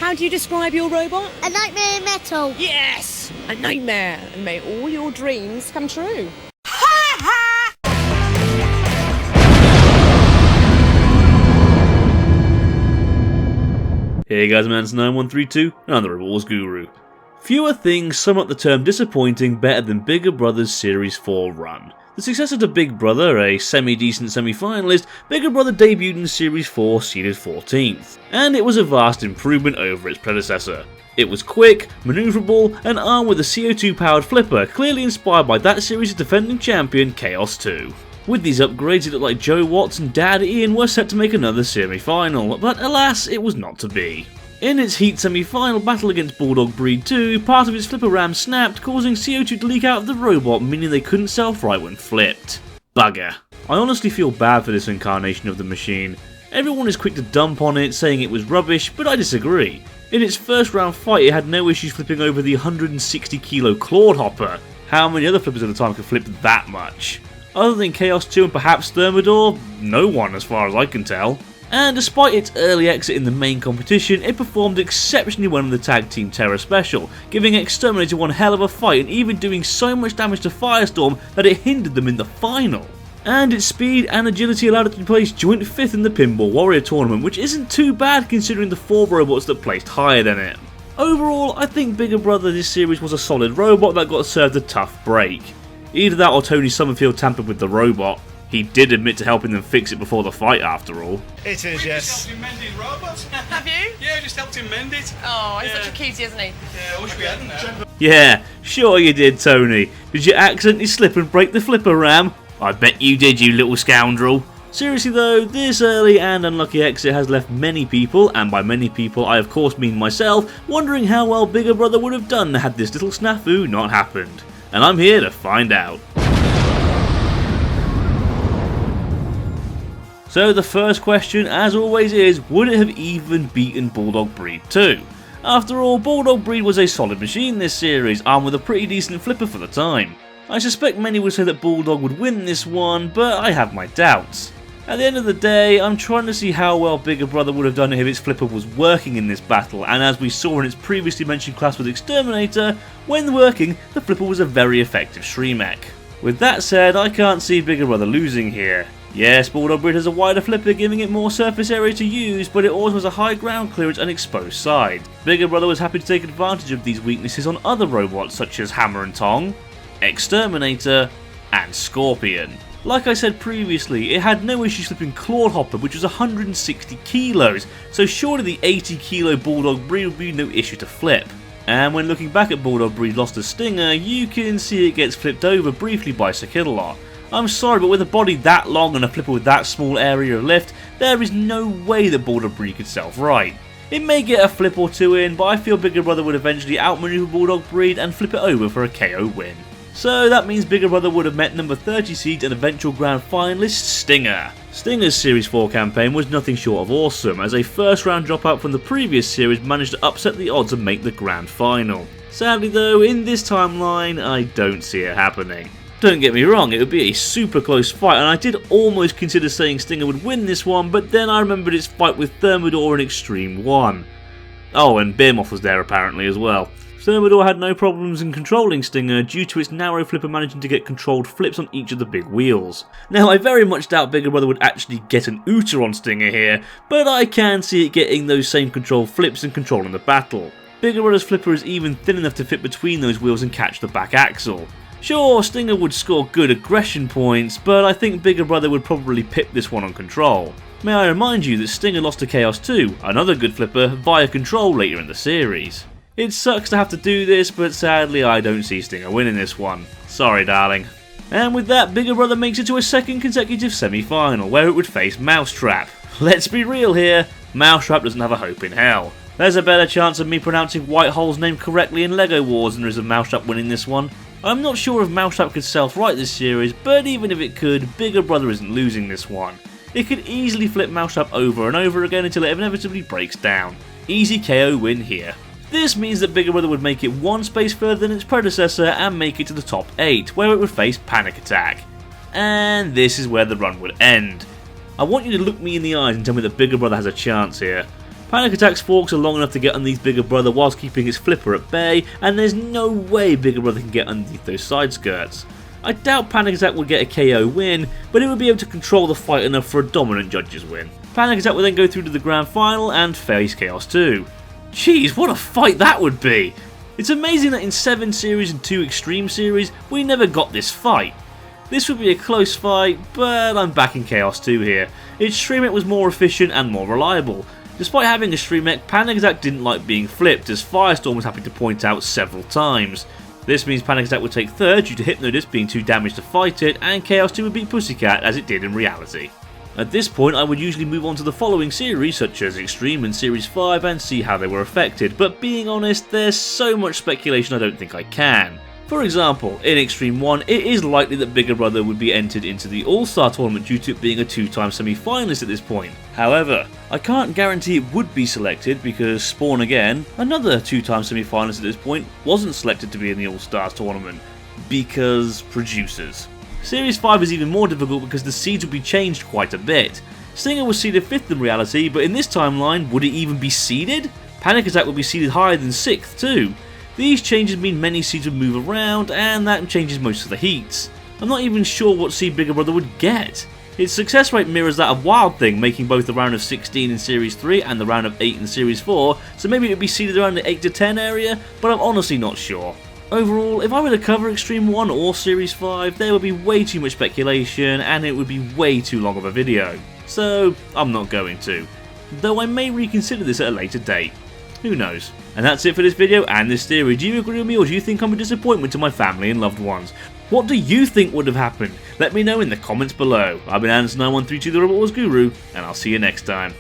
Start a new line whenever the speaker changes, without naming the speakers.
how do you describe your robot?
A nightmare in metal.
Yes! A nightmare, and may all your dreams come true.
Hey guys, man, it's 9132, and I'm the Rewards Guru. Fewer things sum up the term disappointing better than Bigger Brother's Series 4 run. The successor to Big Brother, a semi-decent semi-finalist, Bigger Brother debuted in Series 4, seeded 14th, and it was a vast improvement over its predecessor. It was quick, manoeuvrable, and armed with a CO2-powered flipper, clearly inspired by that series' defending champion, Chaos 2. With these upgrades, it looked like Joe Watts and Dad Ian were set to make another semi-final, but alas, it was not to be. In its Heat semi-final battle against Bulldog Breed 2, part of its flipper ram snapped, causing CO2 to leak out of the robot, meaning they couldn't self-right when flipped. Bugger. I honestly feel bad for this incarnation of the machine. Everyone is quick to dump on it, saying it was rubbish, but I disagree. In its first round fight, it had no issues flipping over the 160 kilo Claude Hopper. How many other flippers at the time could flip that much? Other than Chaos 2 and perhaps Thermidor, no one as far as I can tell. And despite its early exit in the main competition, it performed exceptionally well in the Tag Team Terror Special, giving Exterminator one hell of a fight and even doing so much damage to Firestorm that it hindered them in the final. And its speed and agility allowed it to place joint 5th in the Pinball Warrior tournament, which isn't too bad considering the 4 robots that placed higher than it. Overall, I think Bigger Brother this series was a solid robot that got served a tough break. Either that or Tony Summerfield tampered with the robot. He did admit to helping them fix it before the fight after all.
It is, yes.
Just helped him mend his robot.
Have you?
Yeah, just helped him mend it.
Oh, he's such a cutie, isn't he?
Yeah, I wish we hadn't now.
Yeah, sure you did, Tony. Did you accidentally slip and break the flipper ram? I bet you did, you little scoundrel. Seriously though, this early and unlucky exit has left many people, and by many people I of course mean myself, wondering how well Bigger Brother would have done had this little snafu not happened. And I'm here to find out. So the first question, as always, is would it have even beaten Bulldog Breed 2? After all, Bulldog Breed was a solid machine this series, armed with a pretty decent flipper for the time. I suspect many would say that Bulldog would win this one, but I have my doubts. At the end of the day, I'm trying to see how well Bigger Brother would have done if its flipper was working in this battle, and as we saw in its previously mentioned clash with Exterminator, when working, the flipper was a very effective Shremek. With that said, I can't see Bigger Brother losing here. Yes, Bulldog Breed has a wider flipper giving it more surface area to use, but it also has a high ground clearance and exposed side. Bigger Brother was happy to take advantage of these weaknesses on other robots such as Hammer and Tong, Exterminator, and Scorpion. Like I said previously, it had no issues flipping Claude Hopper, which was 160 kilos, so surely the 80 kilo Bulldog Breed would be no issue to flip. And when looking back at Bulldog Breed lost to Stinger, you can see it gets flipped over briefly by Sakidalot. I'm sorry, but with a body that long and a flipper with that small area of lift, there is no way that Bulldog Breed could self-right. It may get a flip or two in, but I feel Bigger Brother would eventually outmaneuver Bulldog Breed and flip it over for a KO win. So that means Bigger Brother would have met number 30 seed and eventual grand finalist Stinger. Stinger's Series 4 campaign was nothing short of awesome, as a first round dropout from the previous series managed to upset the odds and make the grand final. Sadly though, in this timeline, I don't see it happening. Don't get me wrong, it would be a super close fight, and I did almost consider saying Stinger would win this one, but then I remembered its fight with Thermidor in Extreme 1. Oh, and Behemoth was there apparently as well. Thermidor had no problems in controlling Stinger due to its narrow flipper managing to get controlled flips on each of the big wheels. Now I very much doubt Bigger Brother would actually get an Uter on Stinger here, but I can see it getting those same controlled flips and controlling the battle. Bigger Brother's flipper is even thin enough to fit between those wheels and catch the back axle. Sure, Stinger would score good aggression points, but I think Bigger Brother would probably pip this one on control. May I remind you that Stinger lost to Chaos 2, another good flipper, via control later in the series. It sucks to have to do this, but sadly I don't see Stinger winning this one. Sorry darling. And with that, Bigger Brother makes it to a second consecutive semi-final, where it would face Mousetrap. Let's be real here, Mousetrap doesn't have a hope in hell. There's a better chance of me pronouncing Whitehole's name correctly in LEGO Wars than there is of Mousetrap winning this one. I'm not sure if Mousetrap could self-right this series, but even if it could, Bigger Brother isn't losing this one. It could easily flip Mousetrap over and over again until it inevitably breaks down. Easy KO win here. This means that Bigger Brother would make it one space further than its predecessor and make it to the top 8, where it would face Panic Attack. And this is where the run would end. I want you to look me in the eyes and tell me that Bigger Brother has a chance here. Panic Attack's forks are long enough to get underneath Bigger Brother whilst keeping its flipper at bay, and there's no way Bigger Brother can get underneath those side skirts. I doubt Panic Attack would get a KO win, but it would be able to control the fight enough for a dominant judges win. Panic Attack would then go through to the grand final and face Chaos 2. Jeez, what a fight that would be! It's amazing that in 7 series and 2 Extreme series, we never got this fight. This would be a close fight, but I'm backing Chaos 2 here. Its Stream Mech was more efficient and more reliable. Despite having a Stream Mech, Panic Attack didn't like being flipped, as Firestorm was happy to point out several times. This means Panic Attack would take third due to Hypnodisc being too damaged to fight it, and Chaos 2 would beat Pussycat as it did in reality. At this point I would usually move on to the following series such as Extreme and Series 5 and see how they were affected, but being honest, there's so much speculation I don't think I can. For example, in Extreme 1 it is likely that Bigger Brother would be entered into the All-Star tournament due to it being a 2-time semi-finalist at this point. However, I can't guarantee it would be selected because Spawn Again, another 2-time semi-finalist at this point, wasn't selected to be in the All-Stars tournament because producers. Series 5 is even more difficult because the seeds would be changed quite a bit. Stinger was seeded 5th in reality, but in this timeline, would it even be seeded? Panic Attack would be seeded higher than 6th too. These changes mean many seeds would move around, and that changes most of the heats. I'm not even sure what seed Bigger Brother would get. Its success rate mirrors that of Wild Thing, making both the round of 16 in Series 3 and the round of 8 in Series 4, so maybe it would be seeded around the 8 to 10 area, but I'm honestly not sure. Overall, if I were to cover Extreme 1 or Series 5, there would be way too much speculation and it would be way too long of a video. So, I'm not going to. Though I may reconsider this at a later date. Who knows? And that's it for this video and this theory. Do you agree with me or do you think I'm a disappointment to my family and loved ones? What do you think would have happened? Let me know in the comments below. I've been Anderson913, the Robot Wars Guru, and I'll see you next time.